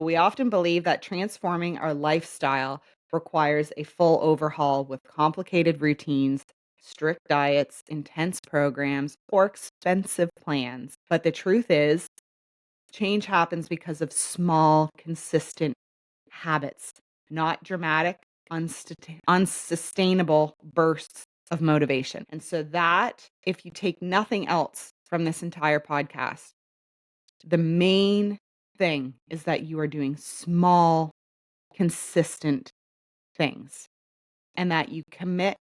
We often believe that transforming our lifestyle requires a full overhaul with complicated routines, strict diets, intense programs, or expensive plans. But the truth is, change happens because of small, consistent habits, not dramatic, unsustainable bursts of motivation. And so, that, if you take nothing else from this entire podcast, the main thing is that you are doing small, consistent things and that you commit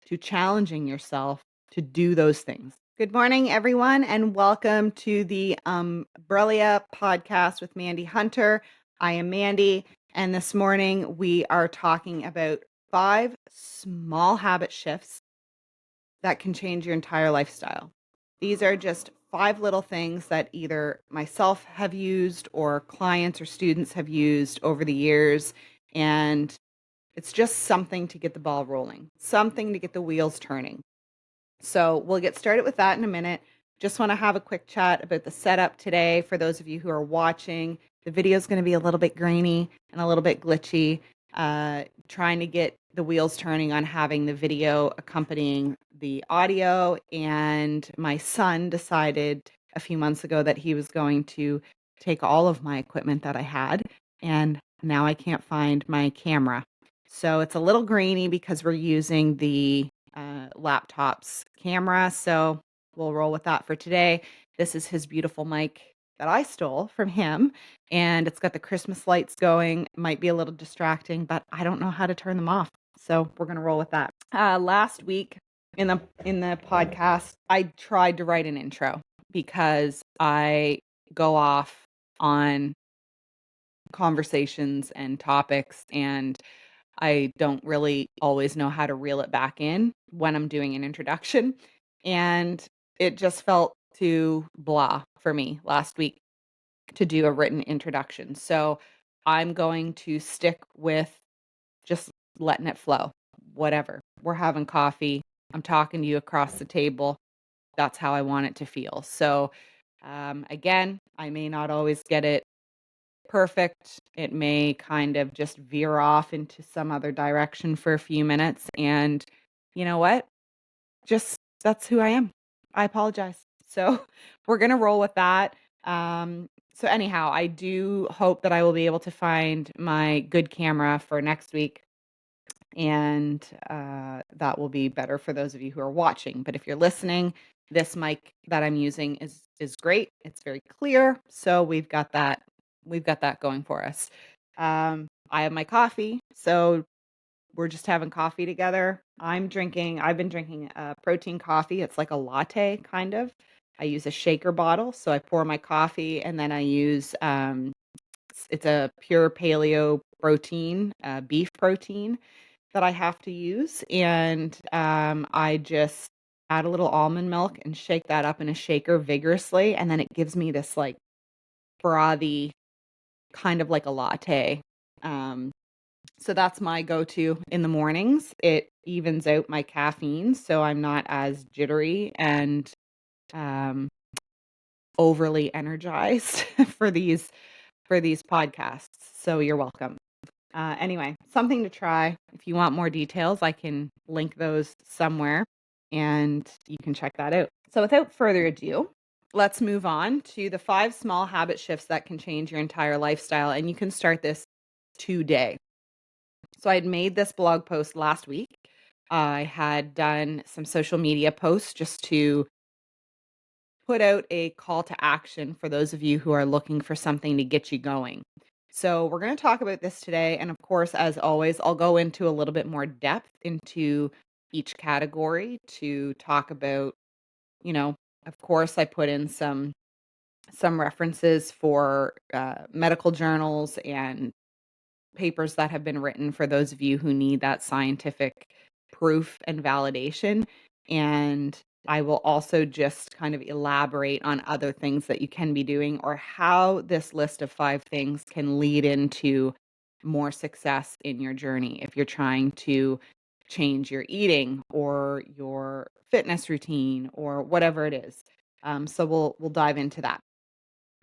to challenging yourself to do those things. Good morning, everyone, and welcome to the Umbrella podcast with Mandy Hunter. I am Mandy, and this morning we are talking about 5 small habit shifts that can change your entire lifestyle. These are just 5 little things that either myself have used or clients or students have used over the years, and it's just something to get the ball rolling, something to get the wheels turning. So we'll get started with that in a minute. Just want to have a quick chat about the setup today for those of you who are watching. The video is going to be a little bit grainy and a little bit glitchy, trying to get the wheels turning on having the video accompanying the audio. And my son decided a few months ago that he was going to take all of my equipment that I had, and now I can't find my camera. So it's a little grainy because we're using the laptop's camera. So we'll roll with that for today. This is his beautiful mic that I stole from him, and it's got the Christmas lights going. Might be a little distracting, but I don't know how to turn them off. So we're gonna roll with that. Last week in the podcast, I tried to write an intro because I go off on conversations and topics, and I don't really always know how to reel it back in when I'm doing an introduction. And it just felt too blah for me last week to do a written introduction. So I'm going to stick with just letting it flow. Whatever. We're having coffee. I'm talking to you across the table. That's how I want it to feel. So, again, I may not always get it perfect. It may kind of just veer off into some other direction for a few minutes. And you know what? Just that's who I am. I apologize. So we're going to roll with that. So, anyhow, I do hope that I will be able to find my good camera for next week. And that will be better for those of you who are watching. But if you're listening, this mic that I'm using is great. It's very clear. So we've got that going for us. I have my coffee, so we're just having coffee together. I've been drinking protein coffee. It's like a latte kind of. I use a shaker bottle, so I pour my coffee and then I use it's a pure paleo protein, beef protein that I have to use, and I just add a little almond milk and shake that up in a shaker vigorously, and then it gives me this like frothy, kind of like a latte. Um, so that's my go-to in the mornings. It evens out my caffeine, so I'm not as jittery and um, overly energized for these podcasts. So you're welcome. Anyway, something to try. If you want more details, I can link those somewhere and you can check that out. So without further ado, let's move on to the 5 small habit shifts that can change your entire lifestyle. And you can start this today. So I had made this blog post last week. I had done some social media posts just to put out a call to action for those of you who are looking for something to get you going. So we're going to talk about this today. And of course, as always, I'll go into a little bit more depth into each category to talk about, you know, of course, I put in some references for medical journals and papers that have been written for those of you who need that scientific proof and validation. And I will also just kind of elaborate on other things that you can be doing or how this list of 5 things can lead into more success in your journey if you're trying to change your eating or your fitness routine or whatever it is. So we'll dive into that.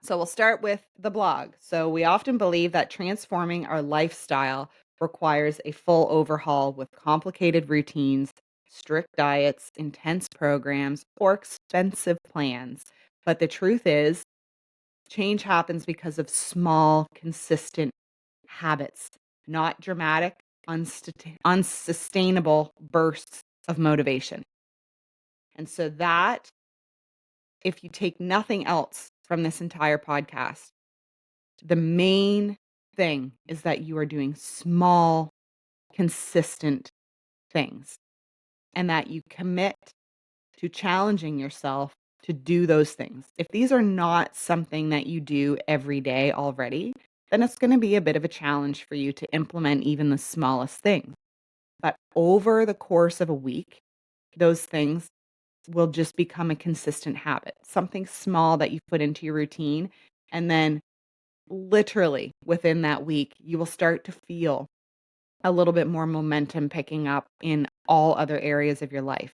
So we'll start with the blog. So we often believe that transforming our lifestyle requires a full overhaul with complicated routines, strict diets, intense programs, or expensive plans. But the truth is, change happens because of small, consistent habits, not dramatic, unsustainable bursts of motivation. And so that, if you take nothing else from this entire podcast, the main thing is that you are doing small, consistent things and that you commit to challenging yourself to do those things. If these are not something that you do every day already, then it's going to be a bit of a challenge for you to implement even the smallest thing. But over the course of a week, those things will just become a consistent habit, something small that you put into your routine. And then literally within that week, you will start to feel a little bit more momentum picking up in all other areas of your life.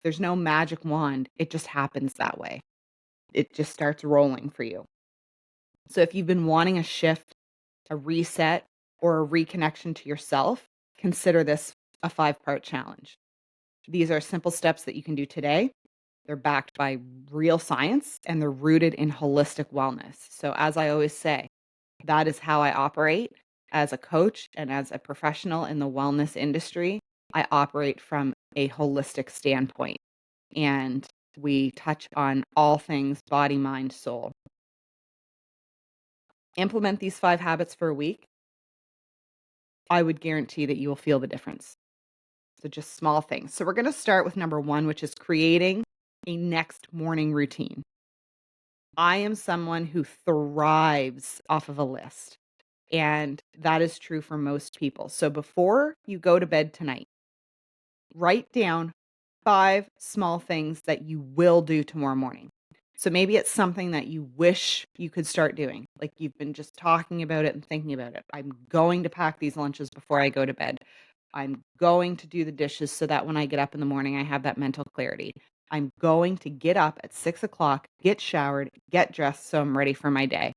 There's no magic wand. It just happens that way. It just starts rolling for you. So if you've been wanting a shift, a reset, or a reconnection to yourself, consider this a 5-part challenge. These are simple steps that you can do today. They're backed by real science and they're rooted in holistic wellness. So, as I always say, that is how I operate as a coach and as a professional in the wellness industry. I operate from a holistic standpoint and we touch on all things body, mind, soul. Implement these 5 habits for a week. I would guarantee that you will feel the difference. So, just small things. So, we're going to start with number 1, which is creating a next morning routine. I am someone who thrives off of a list, and that is true for most people. So, before you go to bed tonight, write down 5 small things that you will do tomorrow morning. So maybe it's something that you wish you could start doing. Like you've been just talking about it and thinking about it. I'm going to pack these lunches before I go to bed. I'm going to do the dishes so that when I get up in the morning, I have that mental clarity. I'm going to get up at 6 o'clock, get showered, get dressed so I'm ready for my day.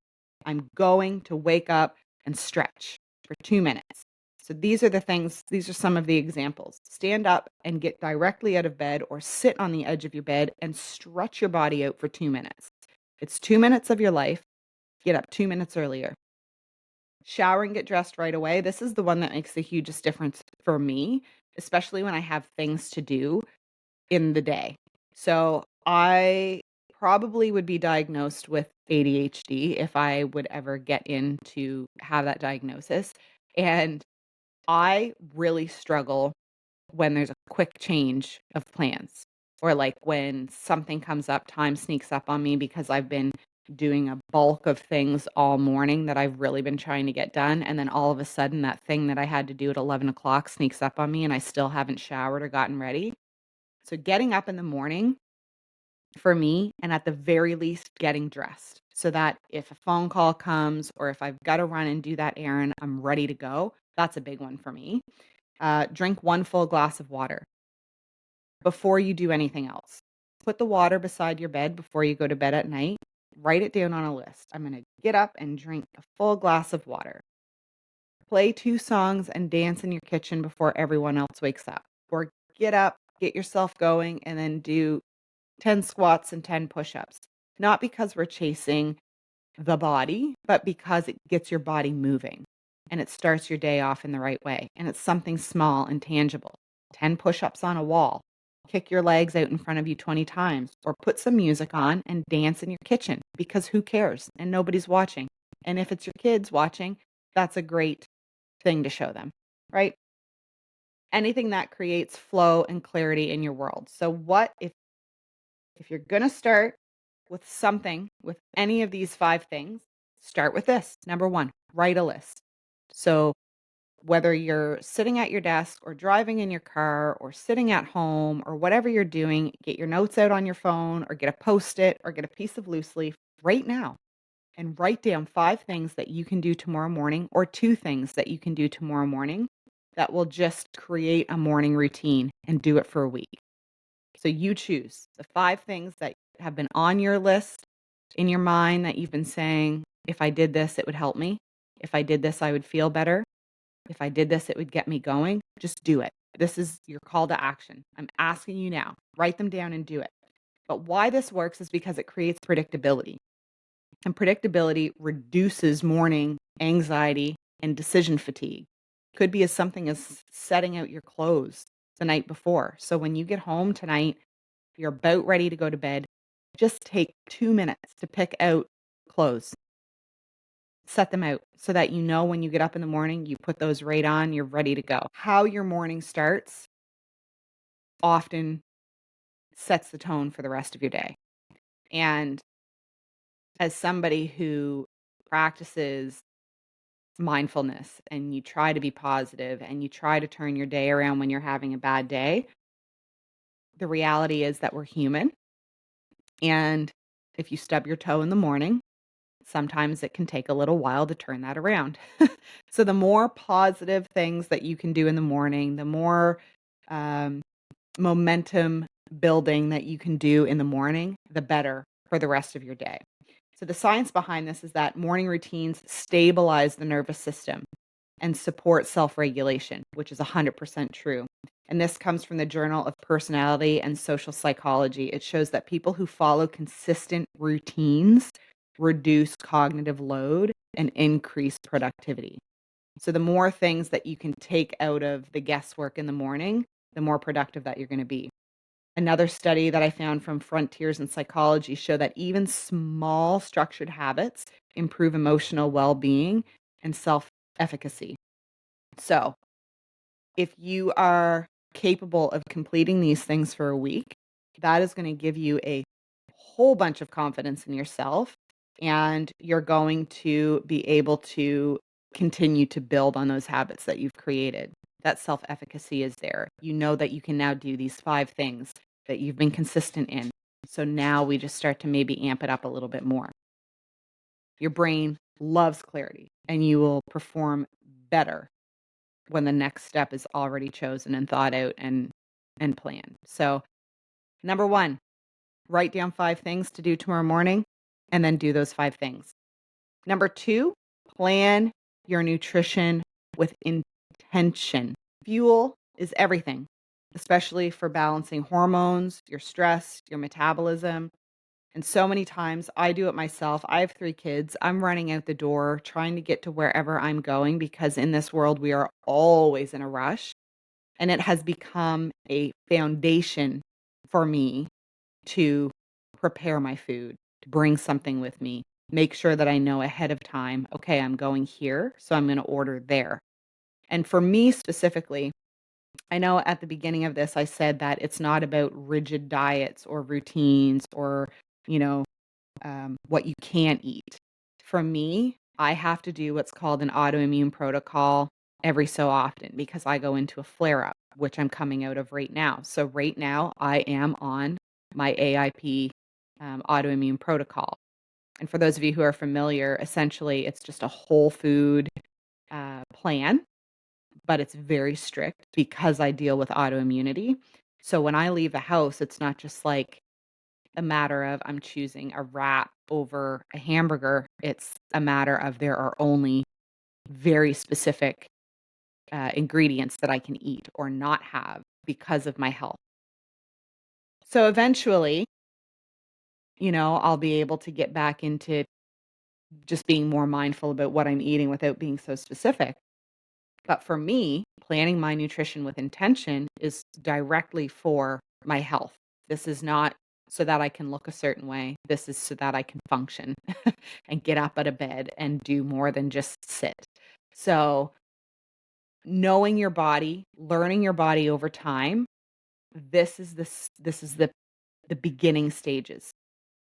I'm going to wake up and stretch for 2 minutes. So these are the things, these are some of the examples. Stand up and get directly out of bed or sit on the edge of your bed and stretch your body out for 2 minutes. It's 2 minutes of your life. Get up 2 minutes earlier. Shower and get dressed right away. This is the one that makes the hugest difference for me, especially when I have things to do in the day. So I probably would be diagnosed with ADHD if I would ever get in to have that diagnosis. And I really struggle when there's a quick change of plans or like when something comes up, time sneaks up on me because I've been doing a bulk of things all morning that I've really been trying to get done. And then all of a sudden, that thing that I had to do at 11 o'clock sneaks up on me and I still haven't showered or gotten ready. So, getting up in the morning for me, and at the very least, getting dressed so that if a phone call comes or if I've got to run and do that errand, I'm ready to go. That's a big one for me. Drink 1 full glass of water before you do anything else. Put the water beside your bed before you go to bed at night. Write it down on a list. I'm going to get up and drink a full glass of water. Play 2 songs and dance in your kitchen before everyone else wakes up. Or get up, get yourself going, and then do 10 squats and 10 push ups. Not because we're chasing the body, but because it gets your body moving and it starts your day off in the right way. And it's something small and tangible. 10 push ups on a wall, kick your legs out in front of you 20 times, or put some music on and dance in your kitchen because who cares and nobody's watching. And if it's your kids watching, that's a great thing to show them, right? Anything that creates flow and clarity in your world. So, what if you're going to start with something, with any of these 5 things, start with this. Number 1, write a list. So, whether you're sitting at your desk or driving in your car or sitting at home or whatever you're doing, get your notes out on your phone or get a Post-it or get a piece of loose leaf right now and write down 5 things that you can do tomorrow morning or 2 things that you can do tomorrow morning that will just create a morning routine and do it for a week. So you choose the 5 things that have been on your list in your mind that you've been saying, if I did this, it would help me. If I did this, I would feel better. If I did this, it would get me going. Just do it. This is your call to action. I'm asking you now, write them down and do it. But why this works is because it creates predictability. And predictability reduces morning anxiety and decision fatigue. Could be as something as setting out your clothes the night before. So when you get home tonight, you're about ready to go to bed, just take 2 minutes to pick out clothes. Set them out so that you know when you get up in the morning, you put those right on, you're ready to go. How your morning starts often sets the tone for the rest of your day. And as somebody who practices mindfulness and you try to be positive and you try to turn your day around when you're having a bad day, the reality is that we're human. And if you stub your toe in the morning, sometimes it can take a little while to turn that around. So the more positive things that you can do in the morning, the more um, momentum building that you can do in the morning, the better for the rest of your day. So the science behind this is that morning routines stabilize the nervous system and support self-regulation, which is 100% true. And this comes from the Journal of Personality and Social Psychology. It shows that people who follow consistent routines reduce cognitive load and increase productivity. So the more things that you can take out of the guesswork in the morning, the more productive that you're going to be. Another study that I found from Frontiers in Psychology show that even small structured habits improve emotional well-being and self-efficacy. So, if you are capable of completing these things for a week, that is going to give you a whole bunch of confidence in yourself, and you're going to be able to continue to build on those habits that you've created. That self efficacy is there. You know that you can now do these 5 things that you've been consistent in. So now we just start to maybe amp it up a little bit more. Your brain loves clarity, and you will perform better when the next step is already chosen and thought out and planned. So, number 1, write down 5 things to do tomorrow morning and then do those 5 things. Number 2, plan your nutrition with intention. Fuel is everything, especially for balancing hormones, your stress, your metabolism. And so many times I do it myself. I have 3 kids. I'm running out the door trying to get to wherever I'm going because in this world we are always in a rush. And it has become a foundation for me to prepare my food, to bring something with me, make sure that I know ahead of time, okay, I'm going here, so I'm going to order there. And for me specifically, I know at the beginning of this, I said that it's not about rigid diets or routines or, you know, what you can't eat. For me, I have to do what's called an autoimmune protocol every so often because I go into a flare up, which I'm coming out of right now. So, right now, I am on my AIP autoimmune protocol. And for those of you who are familiar, essentially, it's just a whole food plan, but it's very strict because I deal with autoimmunity. So, when I leave the house, it's not just like, a matter of I'm choosing a wrap over a hamburger. It's a matter of there are only very specific ingredients that I can eat or not have because of my health. So eventually, I'll be able to get back into just being more mindful about what I'm eating without being so specific. But for me, planning my nutrition with intention is directly for my health. This is not so that I can look a certain way. This is so that I can function and get up out of bed and do more than just sit. So, knowing your body, learning your body over time, this is the beginning stages.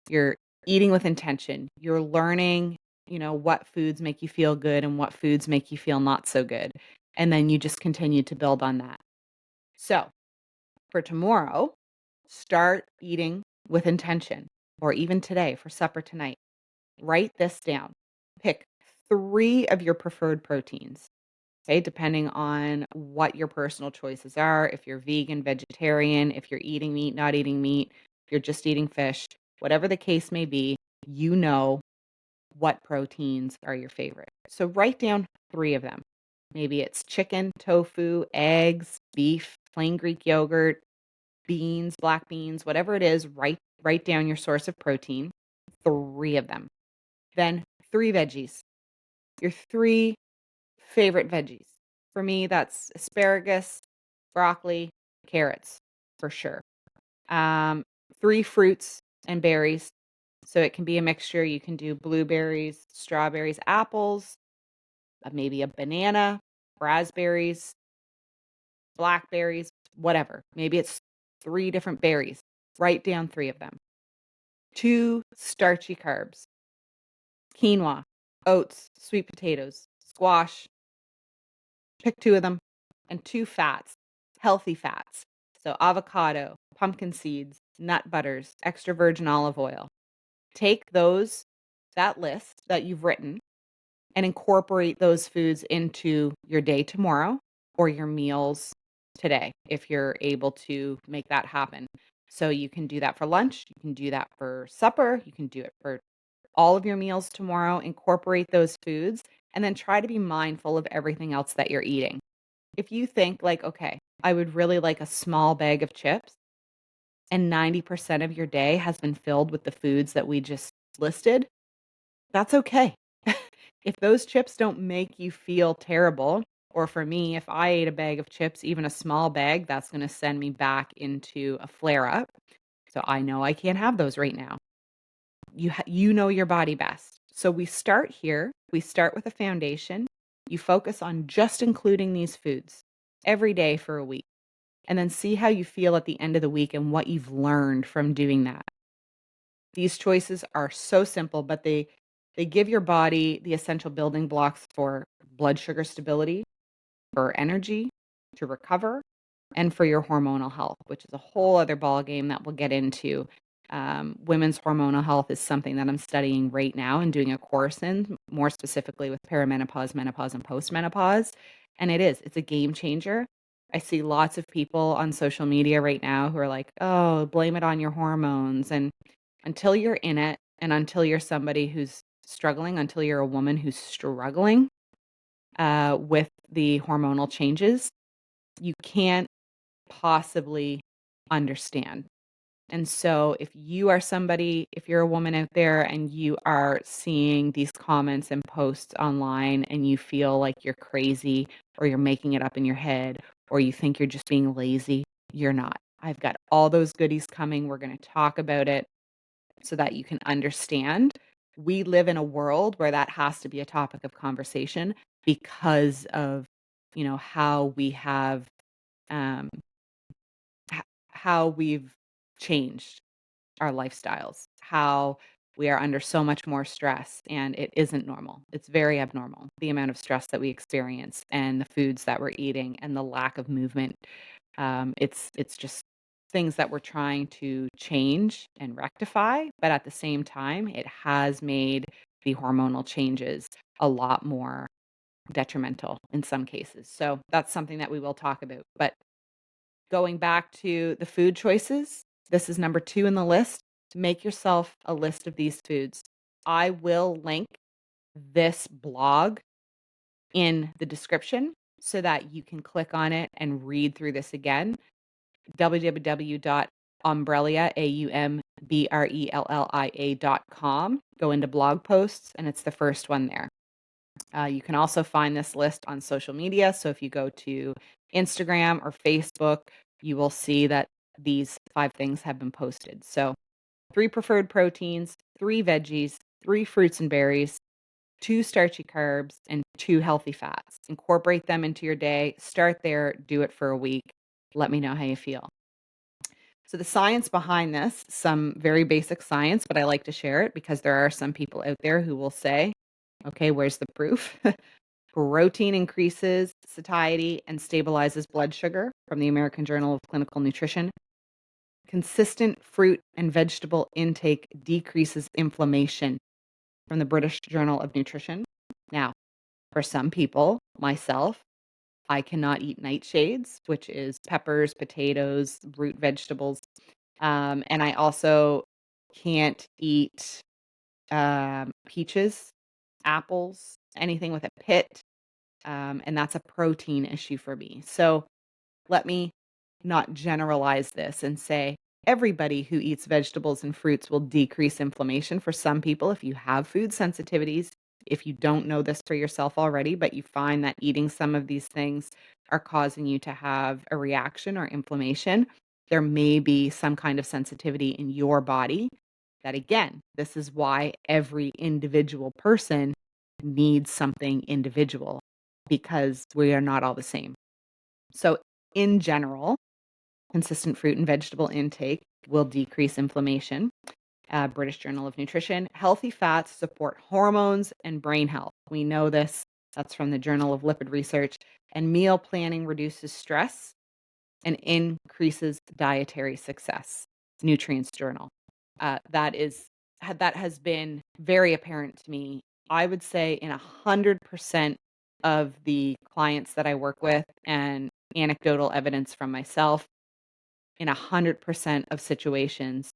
You're eating with intention. You're learning, what foods make you feel good and what foods make you feel not so good. And then you just continue to build on that. So, for tomorrow, start eating with intention, or even today for supper tonight. Write this down. Pick 3 of your preferred proteins, okay, depending on what your personal choices are. If you're vegan, vegetarian, if you're eating meat, not eating meat, if you're just eating fish, whatever the case may be, you know what proteins are your favorite. So write down 3 of them. Maybe it's chicken, tofu, eggs, beef, plain Greek yogurt, beans, black beans, whatever it is, write down your source of protein, 3 of them. Then 3 veggies, your 3 favorite veggies. For me, that's asparagus, broccoli, carrots, for sure. Um, 3 fruits and berries. So it can be a mixture. You can do blueberries, strawberries, apples, maybe a banana, raspberries, blackberries, whatever. Maybe it's 3 different berries. Write down 3 of them. 2 starchy carbs, quinoa, oats, sweet potatoes, squash, pick 2 of them, and 2 fats, healthy fats. So avocado, pumpkin seeds, nut butters, extra virgin olive oil. Take that list that you've written and incorporate those foods into your day tomorrow or your meals today if you're able to make that happen. So you can do that for lunch, you can do that for supper, you can do it for all of your meals tomorrow, incorporate those foods, and then try to be mindful of everything else that you're eating. If you think like, okay, I would really like a small bag of chips, and 90% of your day has been filled with the foods that we just listed, that's okay. If those chips don't make you feel terrible, or for me, if I ate a bag of chips, even a small bag, that's going to send me back into a flare up. So I know I can't have those right now. You know your body best. So we start here. We start with a foundation. You focus on just including these foods every day for a week, and then see how you feel at the end of the week and what you've learned from doing that. These choices are so simple, but they give your body the essential building blocks for blood sugar stability, for energy, to recover, and for your hormonal health, which is a whole other ballgame that we'll get into. Women's hormonal health is something that I'm studying right now and doing a course in, more specifically with perimenopause, menopause, and postmenopause. And it's a game changer. I see lots of people on social media right now who are like, oh, blame it on your hormones. And until you're in it, and until you're somebody who's struggling, until you're a woman who's struggling with the hormonal changes, you can't possibly understand. And so if you're a woman out there and you are seeing these comments and posts online and you feel like you're crazy or you're making it up in your head or you think you're just being lazy, you're not. I've got all those goodies coming. We're going to talk about it so that you can understand. We live in a world where that has to be a topic of conversation because of, how we have um how we've changed our lifestyles, how we are under so much more stress, and it isn't normal. It's very abnormal, the amount of stress that we experience and the foods that we're eating and the lack of movement. It's just things that we're trying to change and rectify, but at the same time, it has made the hormonal changes a lot more detrimental in some cases. So that's something that we will talk about. But going back to the food choices, this is number 2 in the list. Make yourself a list of these foods. I will link this blog in the description so that you can click on it and read through this again. www.umbrella, AUMBRELLIA.com. Go into blog posts, and it's the first one there. You can also find this list on social media. So if you go to Instagram or Facebook, you will see that these 5 things have been posted. So 3 preferred proteins, 3 veggies, 3 fruits and berries, 2 starchy carbs, and 2 healthy fats. Incorporate them into your day. Start there, do it for a week. Let me know how you feel. So the science behind this, some very basic science, but I like to share it because there are some people out there who will say, okay, where's the proof? Protein increases satiety and stabilizes blood sugar from the American Journal of Clinical Nutrition. Consistent fruit and vegetable intake decreases inflammation from the British Journal of Nutrition. Now, for some people, myself, I cannot eat nightshades, which is peppers, potatoes, root vegetables. And I also can't eat peaches, apples, anything with a pit, and that's a protein issue for me. So let me not generalize this and say everybody who eats vegetables and fruits will decrease inflammation. For some people, if you have food sensitivities, if you don't know this for yourself already, but you find that eating some of these things are causing you to have a reaction or inflammation, there may be some kind of sensitivity in your body. That again, this is why every individual person needs something individual because we are not all the same. So, in general, consistent fruit and vegetable intake will decrease inflammation. British Journal of Nutrition. Healthy fats support hormones and brain health. We know this. That's from the Journal of Lipid Research. And meal planning reduces stress and increases dietary success. Nutrients Journal. That has been very apparent to me. I would say in 100% of the clients that I work with, and anecdotal evidence from myself, in 100% of situations,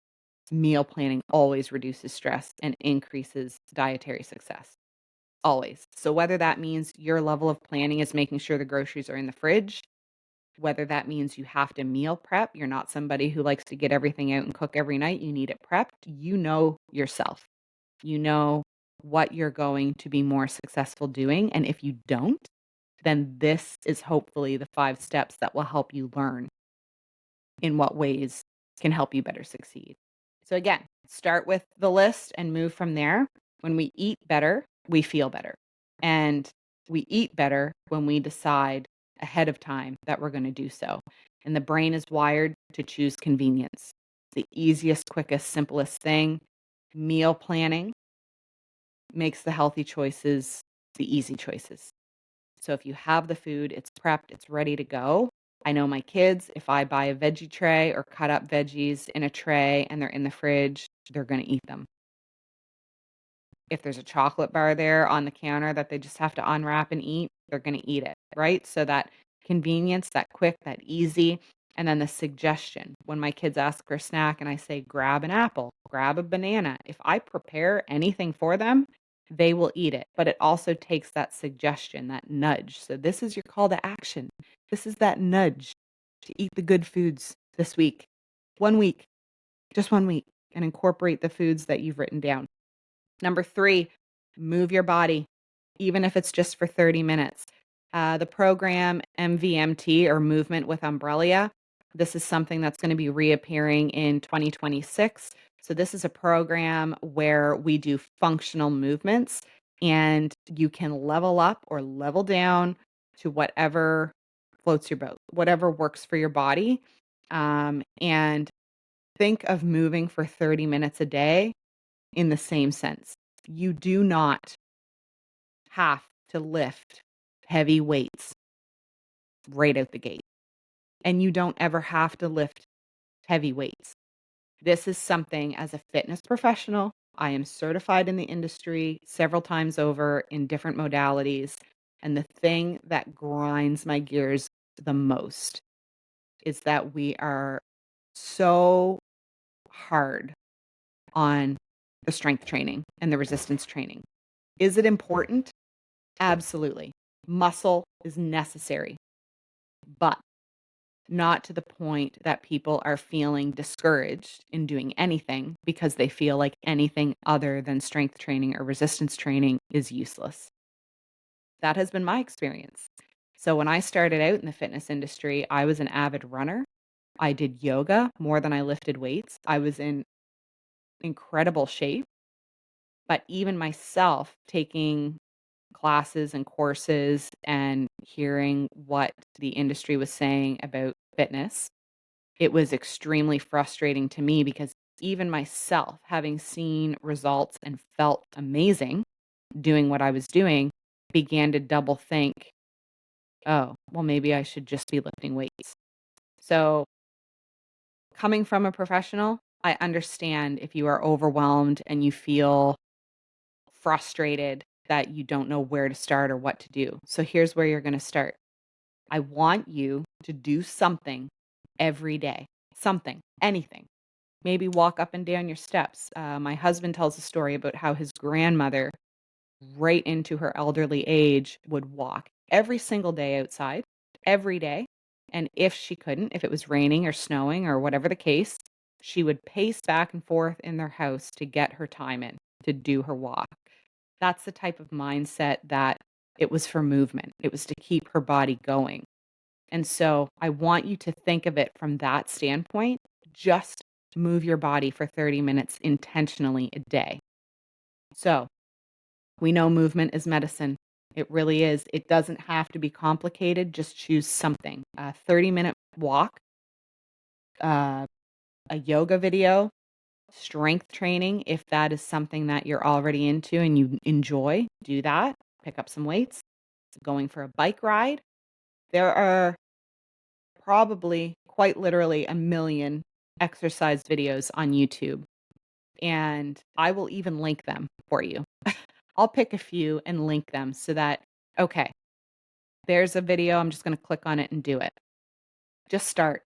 meal planning always reduces stress and increases dietary success. Always. So whether that means your level of planning is making sure the groceries are in the fridge, whether that means you have to meal prep, you're not somebody who likes to get everything out and cook every night, you need it prepped, you know yourself. You know what you're going to be more successful doing, and if you don't, then this is hopefully the 5 steps that will help you learn in what ways can help you better succeed. So again, start with the list and move from there. When we eat better, we feel better. And we eat better when we decide ahead of time that we're going to do so. And the brain is wired to choose convenience. The easiest, quickest, simplest thing. Meal planning makes the healthy choices the easy choices. So if you have the food, it's prepped, it's ready to go. I know my kids, if I buy a veggie tray or cut up veggies in a tray and they're in the fridge, they're going to eat them. If there's a chocolate bar there on the counter that they just have to unwrap and eat, they're going to eat it, right? So that convenience, that quick, that easy. And then the suggestion when my kids ask for a snack and I say, grab an apple, grab a banana. If I prepare anything for them, they will eat it. But it also takes that suggestion, that nudge. So this is your call to action. This is that nudge to eat the good foods this week. 1 week, just 1 week, and incorporate the foods that you've written down. Number 3, move your body, even if it's just for 30 minutes. The program MVMT, or Movement with Umbrella, this is something that's going to be reappearing in 2026. So this is a program where we do functional movements and you can level up or level down to whatever floats your boat, whatever works for your body. And think of moving for 30 minutes a day in the same sense. You do not have to lift heavy weights right out the gate. And you don't ever have to lift heavy weights. This is something, as a fitness professional, I am certified in the industry several times over in different modalities. And the thing that grinds my gears the most is that we are so hard on the strength training and the resistance training. Is it important? Absolutely. Muscle is necessary, but not to the point that people are feeling discouraged in doing anything because they feel like anything other than strength training or resistance training is useless. That has been my experience. So when I started out in the fitness industry, I was an avid runner. I did yoga more than I lifted weights. I was in incredible shape, but even myself taking classes and courses and hearing what the industry was saying about fitness, it was extremely frustrating to me because even myself, having seen results and felt amazing doing what I was doing, began to double think, oh, well, maybe I should just be lifting weights. So, coming from a professional, I understand if you are overwhelmed and you feel frustrated that you don't know where to start or what to do. So here's where you're going to start. I want you to do something every day, something, anything. Maybe walk up and down your steps. My husband tells a story about how his grandmother, right into her elderly age, would walk every single day outside, every day. And if she couldn't, if it was raining or snowing or whatever the case, she would pace back and forth in their house to get her time in, to do her walk. That's the type of mindset that it was for movement. It was to keep her body going. And so I want you to think of it from that standpoint. Just move your body for 30 minutes intentionally a day. So we know movement is medicine. It really is. It doesn't have to be complicated. Just choose something. A 30-minute walk, uh, a yoga video, strength training. If that is something that you're already into and you enjoy, do that. Pick up some weights. Going for a bike ride. There are probably quite literally a million exercise videos on YouTube, and I will even link them for you. I'll pick a few and link them so that, okay, there's a video, I'm just gonna click on it and do it. Just start.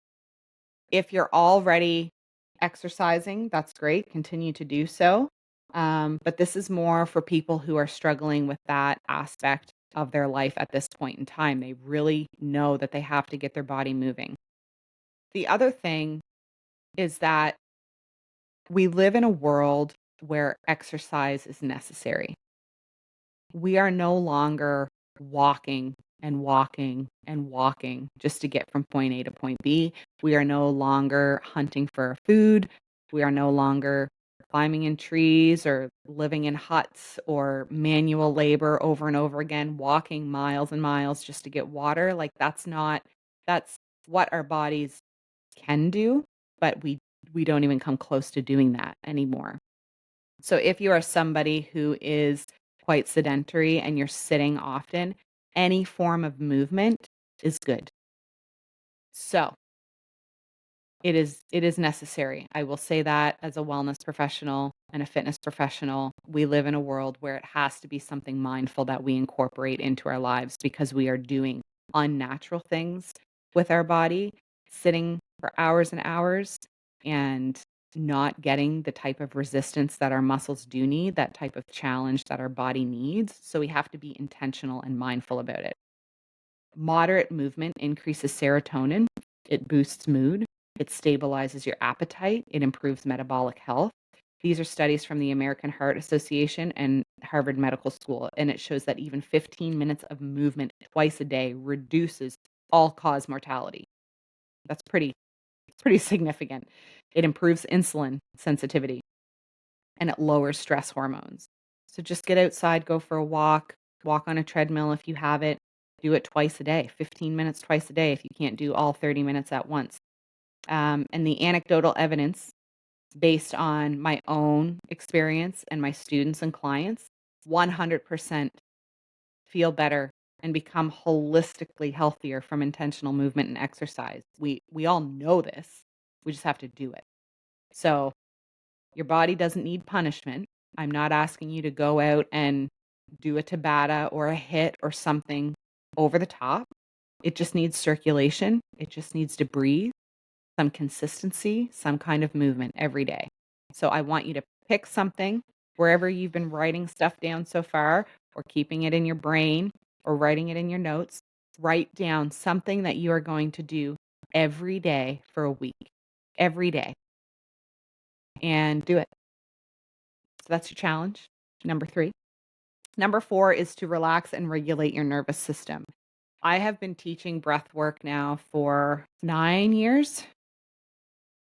If you're already exercising, that's great, continue to do so. But this is more for people who are struggling with that aspect of their life at this point in time. They really know that they have to get their body moving. The other thing is that we live in a world where exercise is necessary. We are no longer walking and walking and walking just to get from point A to point B. We are no longer hunting for food. We are no longer climbing in trees or living in huts or manual labor over and over again, walking miles and miles just to get water. Like that's what our bodies can do, but we don't even come close to doing that anymore. So if you are somebody who is quite sedentary and you're sitting often, any form of movement is good. So it is necessary. I will say that as a wellness professional and a fitness professional, we live in a world where it has to be something mindful that we incorporate into our lives because we are doing unnatural things with our body, sitting for hours and hours and not getting the type of resistance that our muscles do need, that type of challenge that our body needs. So we have to be intentional and mindful about it. Moderate movement increases serotonin, it boosts mood, it stabilizes your appetite, it improves metabolic health. These are studies from the American Heart Association and Harvard Medical School, and it shows that even 15 minutes of movement twice a day reduces all-cause mortality. That's pretty significant. It improves insulin sensitivity and it lowers stress hormones. So just get outside, go for a walk, walk on a treadmill if you have it. Do it twice a day, 15 minutes twice a day if you can't do all 30 minutes at once. And the anecdotal evidence based on my own experience and my students and clients, 100% feel better and become holistically healthier from intentional movement and exercise. We all know this. We just have to do it. So your body doesn't need punishment. I'm not asking you to go out and do a Tabata or a hit or something over the top. It just needs circulation. It just needs to breathe, some consistency, some kind of movement every day. So I want you to pick something wherever you've been writing stuff down so far or keeping it in your brain or writing it in your notes. Write down something that you are going to do every day for a week, every day, and do it. So that's your challenge. Number 3. Number 4 is to relax and regulate your nervous system. I have been teaching breath work now for 9 years,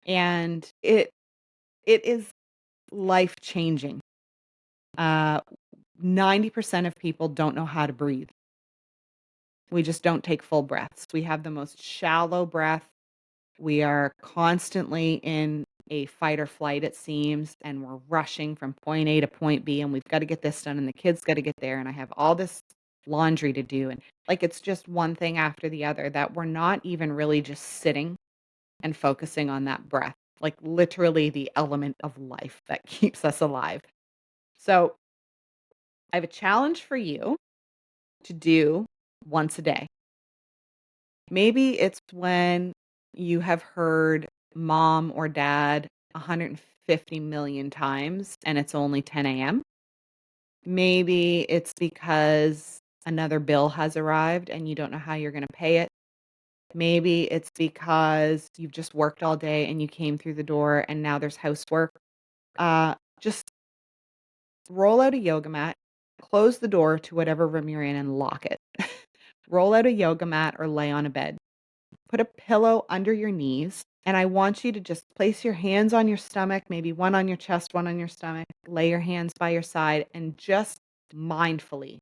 and it is life-changing. Uh, 90% of people don't know how to breathe. We just don't take full breaths. We have the most shallow breath. We are constantly in a fight or flight, it seems, and we're rushing from point A to point B, and we've got to get this done, and the kids got to get there, and I have all this laundry to do. And like it's just one thing after the other that we're not even really just sitting and focusing on that breath, like literally the element of life that keeps us alive. So I have a challenge for you to do once a day. Maybe it's when you have heard mom or dad 150 million times and it's only 10 a.m. Maybe it's because another bill has arrived and you don't know how you're going to pay it. Maybe it's because you've just worked all day and you came through the door and now there's housework. Just roll out a yoga mat, close the door to whatever room you're in and lock it. Roll out a yoga mat or lay on a bed. Put a pillow under your knees, and I want you to just place your hands on your stomach, maybe one on your chest, one on your stomach. Lay your hands by your side and just mindfully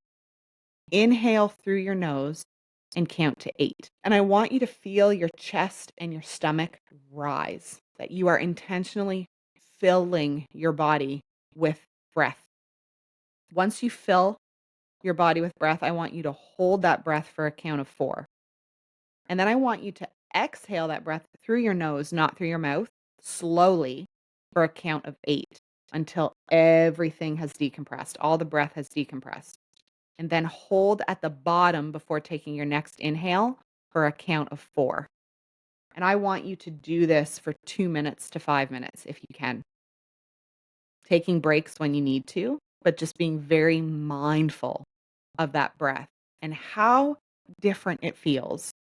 inhale through your nose and count to 8. And I want you to feel your chest and your stomach rise, that you are intentionally filling your body with breath. Once you fill your body with breath, I want you to hold that breath for a count of 4. And then I want you to exhale that breath through your nose, not through your mouth, slowly for a count of 8 until everything has decompressed. All the breath has decompressed. And then hold at the bottom before taking your next inhale for a count of 4. And I want you to do this for 2 minutes to 5 minutes if you can. Taking breaks when you need to, but just being very mindful of that breath and how different it feels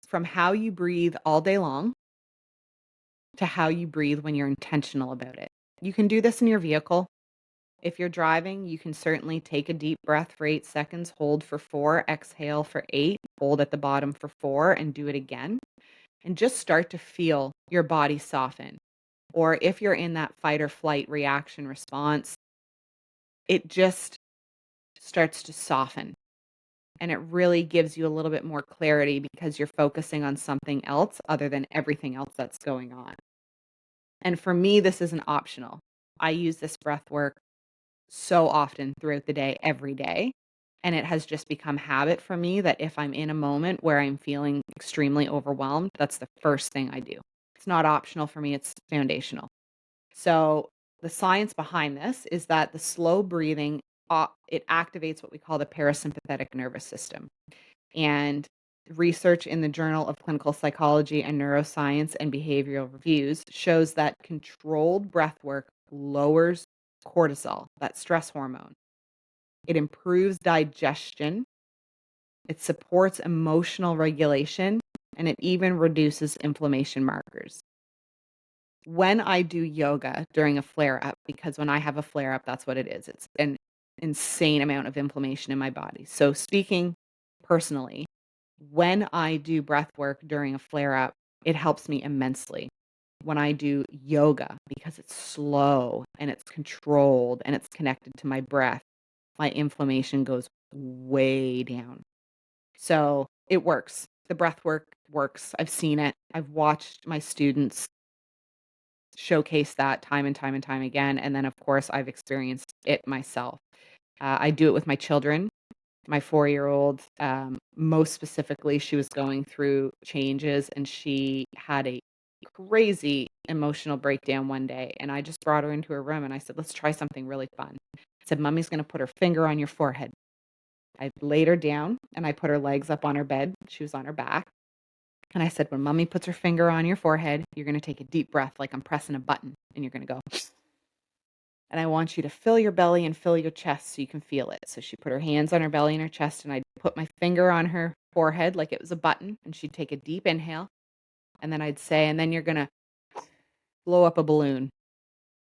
from how you breathe all day long to how you breathe when you're intentional about it. You can do this in your vehicle. If you're driving, you can certainly take a deep breath for 8 seconds, hold for 4, exhale for 8, hold at the bottom for 4, and do it again. And just start to feel your body soften. Or if you're in that fight or flight reaction response, it just starts to soften. And it really gives you a little bit more clarity because you're focusing on something else other than everything else that's going on. And for me, this isn't optional. I use this breath work so often throughout the day, every day. And it has just become habit for me that if I'm in a moment where I'm feeling extremely overwhelmed, that's the first thing I do. It's not optional for me, it's foundational. So the science behind this is that the slow breathing, it activates what we call the parasympathetic nervous system. And research in the Journal of Clinical Psychology and Neuroscience and Behavioral Reviews shows that controlled breath work lowers cortisol, that stress hormone. It improves digestion, it supports emotional regulation, and it even reduces inflammation markers. When I do yoga during a flare up, because when I have a flare up, that's what it is. It's an insane amount of inflammation in my body. So, speaking personally, when I do breath work during a flare up, it helps me immensely. When I do yoga, because it's slow and it's controlled and it's connected to my breath, my inflammation goes way down. So it works. The breath work works. I've seen it. I've watched my students showcase that time and time and time again. And then, of course, I've experienced it myself. I do it with my children. My 4-year-old, most specifically, she was going through changes and she had a crazy emotional breakdown one day. And I just brought her into her room and I said, let's try something really fun. I said, Mommy's going to put her finger on your forehead. I laid her down and I put her legs up on her bed. She was on her back. And I said, when Mommy puts her finger on your forehead, you're going to take a deep breath like I'm pressing a button and you're going to go. And I want you to fill your belly and fill your chest so you can feel it. So she put her hands on her belly and her chest, and I put my finger on her forehead like it was a button, and she'd take a deep inhale. And then I'd say, and then you're going to blow up a balloon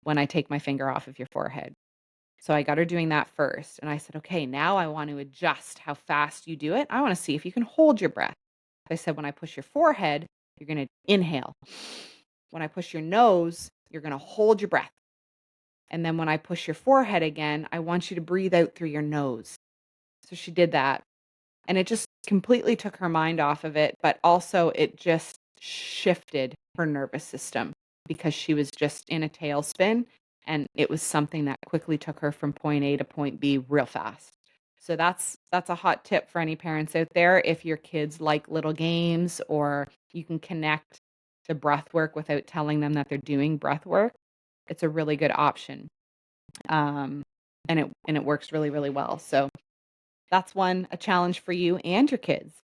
when I take my finger off of your forehead. So I got her doing that first. And I said, okay, now I want to adjust how fast you do it. I want to see if you can hold your breath. I said, when I push your forehead, you're going to inhale. When I push your nose, you're going to hold your breath. And then when I push your forehead again, I want you to breathe out through your nose. So she did that. And it just completely took her mind off of it. But also it just shifted her nervous system because she was just in a tailspin. And it was something that quickly took her from point A to point B real fast. So that's a hot tip for any parents out there. If your kids like little games or you can connect the breath work without telling them that they're doing breath work, it's a really good option. And it works really, really well. So that's a challenge for you and your kids.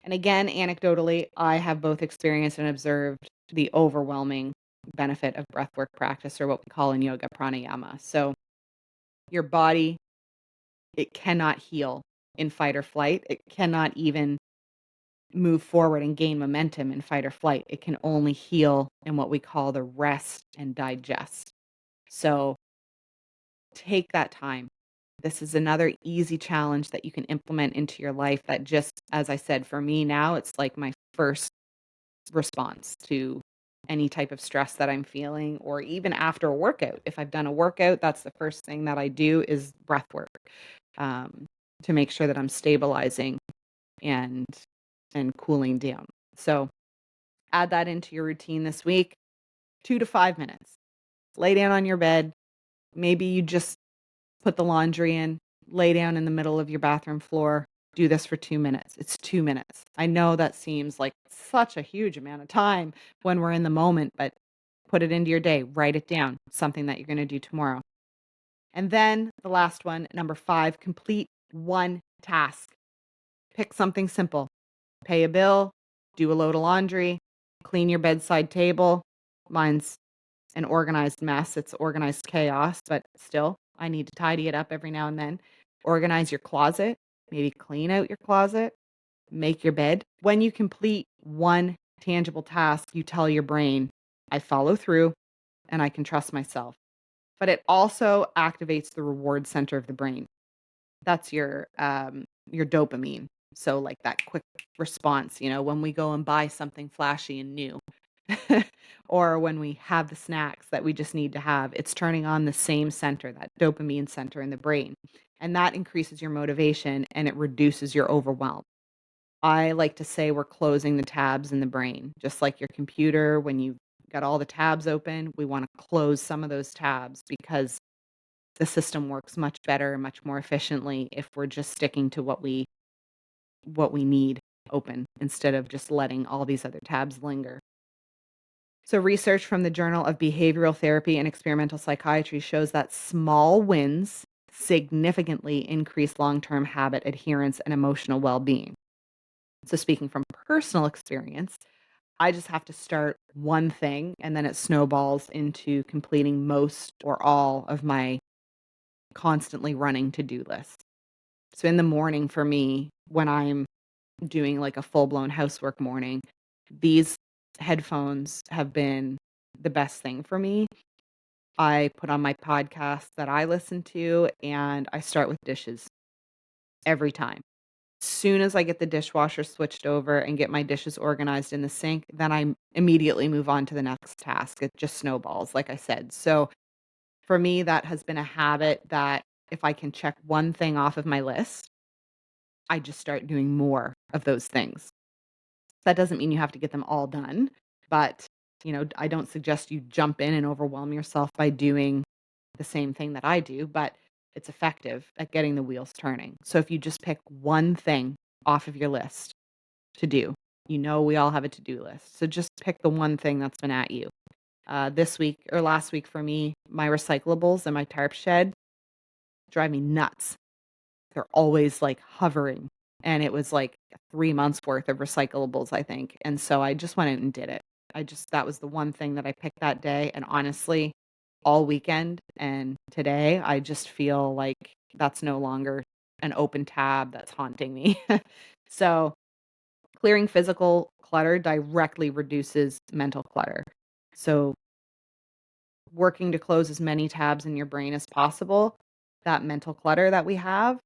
And again, anecdotally, I have both experienced and observed the overwhelming benefit of breathwork practice, or what we call in yoga pranayama. So your body, it cannot heal in fight or flight. It cannot even move forward and gain momentum in fight or flight. It can only heal in what we call the rest and digest. So take that time. This is another easy challenge that you can implement into your life that just, as I said, for me now, it's like my first response to any type of stress that I'm feeling, or even after a workout. If I've done a workout, that's the first thing that I do is breath work, um, to make sure that I'm stabilizing and cooling down. So add that into your routine this week, 2 to 5 minutes. Lay down on your bed. Maybe you just put the laundry in, lay down in the middle of your bathroom floor, do this for 2 minutes. It's 2 minutes. I know that seems like such a huge amount of time when we're in the moment, but put it into your day, write it down, something that you're going to do tomorrow. And then the last one, number 5, complete one task. Pick something simple. Pay a bill, do a load of laundry, clean your bedside table. Mine's an organized mess. It's organized chaos, but still, I need to tidy it up every now and then. Organize your closet, maybe clean out your closet, make your bed. When you complete one tangible task, you tell your brain, I follow through and I can trust myself. But it also activates the reward center of the brain. That's your dopamine. So like that quick response, when we go and buy something flashy and new, or when we have the snacks that we just need to have, it's turning on the same center, that dopamine center in the brain. And that increases your motivation and it reduces your overwhelm. I like to say we're closing the tabs in the brain, just like your computer. When you've got all the tabs open, we want to close some of those tabs because the system works much better and much more efficiently if we're just sticking to what we need open instead of just letting all these other tabs linger. So, research from the Journal of Behavioral Therapy and Experimental Psychiatry shows that small wins significantly increase long term habit adherence and emotional well being. So, speaking from personal experience, I just have to start one thing and then it snowballs into completing most or all of my constantly running to do list. So, in the morning for me, when I'm doing like a full blown housework morning, these headphones have been the best thing for me. I put on my podcast that I listen to and I start with dishes every time. Soon as I get the dishwasher switched over and get my dishes organized in the sink, then I immediately move on to the next task. It just snowballs, like I said. So for me, that has been a habit that if I can check one thing off of my list, I just start doing more of those things. That doesn't mean you have to get them all done, but, I don't suggest you jump in and overwhelm yourself by doing the same thing that I do, but it's effective at getting the wheels turning. So if you just pick one thing off of your list to do, we all have a to-do list. So just pick the one thing that's been at you. This week or last week for me, my recyclables and my tarp shed drive me nuts. They're always, like, hovering, and it was, like, 3 months worth of recyclables, I think, and so I just went out and did it. That was the one thing that I picked that day, and honestly, all weekend and today, I just feel like that's no longer an open tab that's haunting me. So, clearing physical clutter directly reduces mental clutter. So working to close as many tabs in your brain as possible, that mental clutter that we have,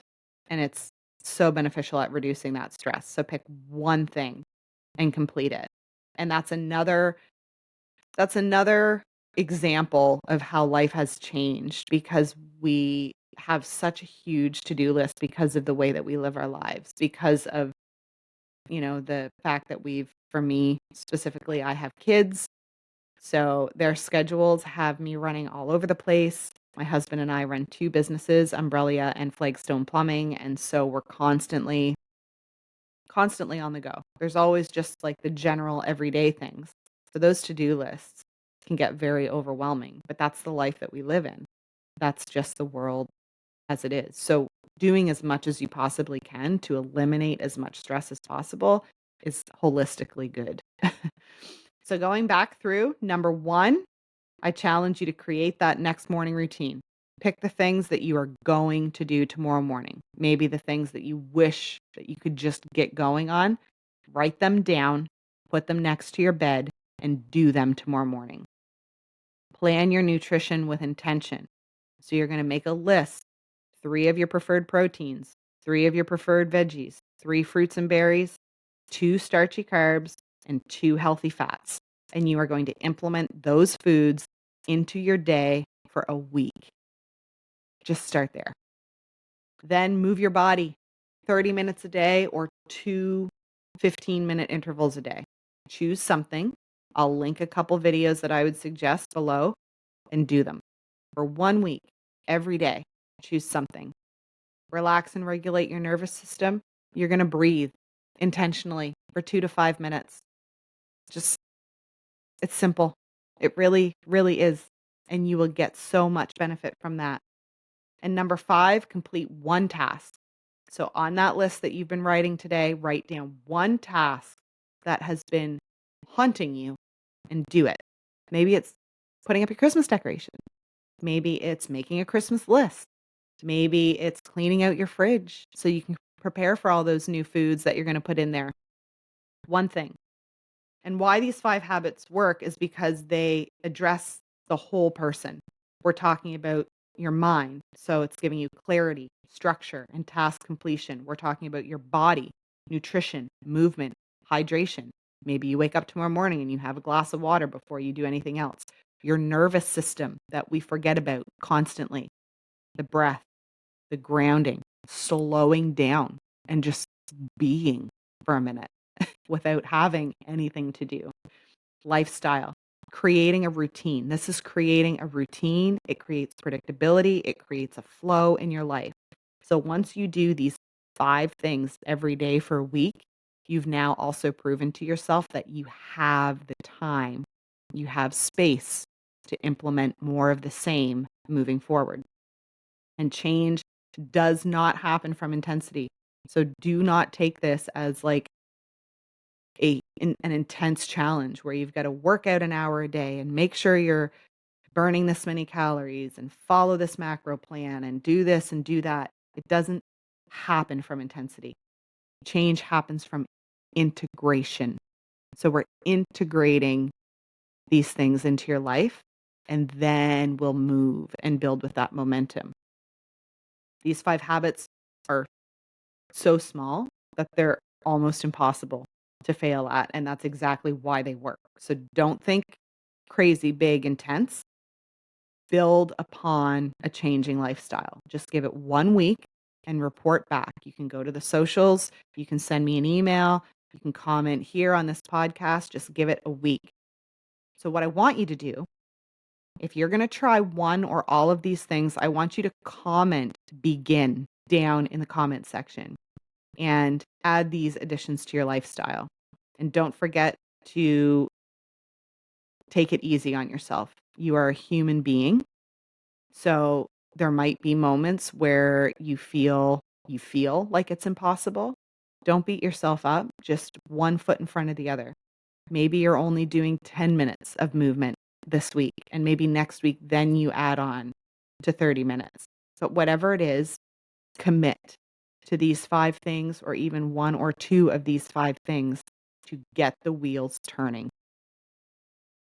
and it's so beneficial at reducing that stress. So pick one thing and complete it. And that's another example of how life has changed because we have such a huge to-do list because of the way that we live our lives, because of, the fact that for me specifically, I have kids, so their schedules have me running all over the place. My husband and I run 2 businesses, Umbrella and Flagstone Plumbing, and so we're constantly on the go. There's always just like the general everyday things. So those to-do lists can get very overwhelming, but that's the life that we live in. That's just the world as it is. So doing as much as you possibly can to eliminate as much stress as possible is holistically good. So going back through number 1, I challenge you to create that next morning routine. Pick the things that you are going to do tomorrow morning. Maybe the things that you wish that you could just get going on. Write them down, put them next to your bed, and do them tomorrow morning. Plan your nutrition with intention. So you're going to make a list: 3 of your preferred proteins, 3 of your preferred veggies, 3 fruits and berries, 2 starchy carbs, and 2 healthy fats. And you are going to implement those foods into your day for a week. Just start there. Then move your body 30 minutes a day or 2 15-minute intervals a day. Choose something. I'll link a couple videos that I would suggest below and do them for 1 week every day. Choose something. Relax and regulate your nervous system. You're going to breathe intentionally for 2 to 5 minutes. Just, it's simple. It really, really is. And you will get so much benefit from that. And number 5, complete one task. So on that list that you've been writing today, write down one task that has been haunting you and do it. Maybe it's putting up your Christmas decoration. Maybe it's making a Christmas list. Maybe it's cleaning out your fridge so you can prepare for all those new foods that you're going to put in there. One thing. And why these 5 habits work is because they address the whole person. We're talking about your mind. So it's giving you clarity, structure, and task completion. We're talking about your body, nutrition, movement, hydration. Maybe you wake up tomorrow morning and you have a glass of water before you do anything else. Your nervous system that we forget about constantly, the breath, the grounding, slowing down, and just being for a minute without having anything to do. Lifestyle, creating a routine. This is creating a routine. It creates predictability. It creates a flow in your life. So once you do these 5 things every day for a week, you've now also proven to yourself that you have the time, you have space to implement more of the same moving forward. And change does not happen from intensity. So do not take this as like an intense challenge where you've got to work out an hour a day and make sure you're burning this many calories and follow this macro plan and do this and do that. It doesn't happen from intensity. Change happens from integration. So we're integrating these things into your life, and then we'll move and build with that momentum. These 5 habits are so small that they're almost impossible to fail at, and that's exactly why they work. So don't think crazy, big, intense. Build upon a changing lifestyle. Just give it 1 week and report back. You can go to the socials, you can send me an email, you can comment here on this podcast. Just give it a week. So what I want you to do, if you're going to try one or all of these things, I want you to comment begin down in the comment section and add these additions to your lifestyle. And don't forget to take it easy on yourself. You are a human being. So there might be moments where you feel like it's impossible. Don't beat yourself up, just one foot in front of the other. Maybe you're only doing 10 minutes of movement this week, and maybe next week then you add on to 30 minutes. But whatever it is, commit to these 5 things or even 1 or 2 of these 5 things to get the wheels turning.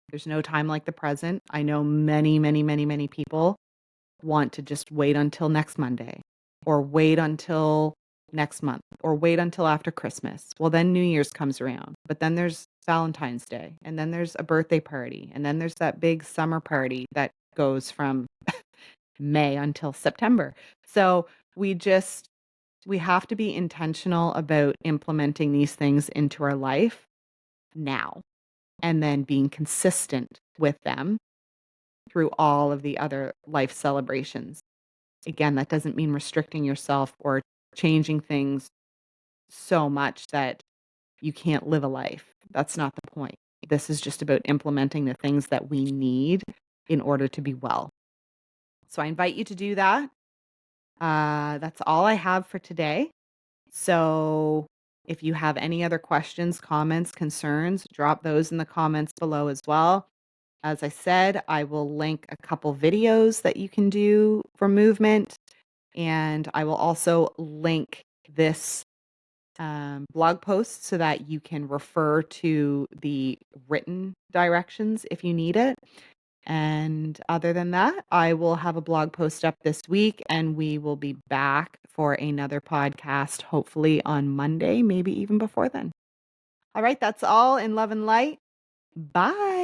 There's no time like the present. I know many, many, many, many people want to just wait until next Monday or wait until next month or wait until after Christmas. Well, then New Year's comes around, but then there's Valentine's Day, and then there's a birthday party, and then there's that big summer party that goes from May until September. So we have to be intentional about implementing these things into our life now and then being consistent with them through all of the other life celebrations. Again, that doesn't mean restricting yourself or changing things so much that you can't live a life. That's not the point. This is just about implementing the things that we need in order to be well. So I invite you to do that. That's all I have for today. So if you have any other questions, comments, concerns, drop those in the comments below as well. As I said, I will link a couple videos that you can do for movement, and I will also link this blog post so that you can refer to the written directions if you need it. And other than that, I will have a blog post up this week and we will be back for another podcast, hopefully on Monday, maybe even before then. All right, that's all in love and light. Bye.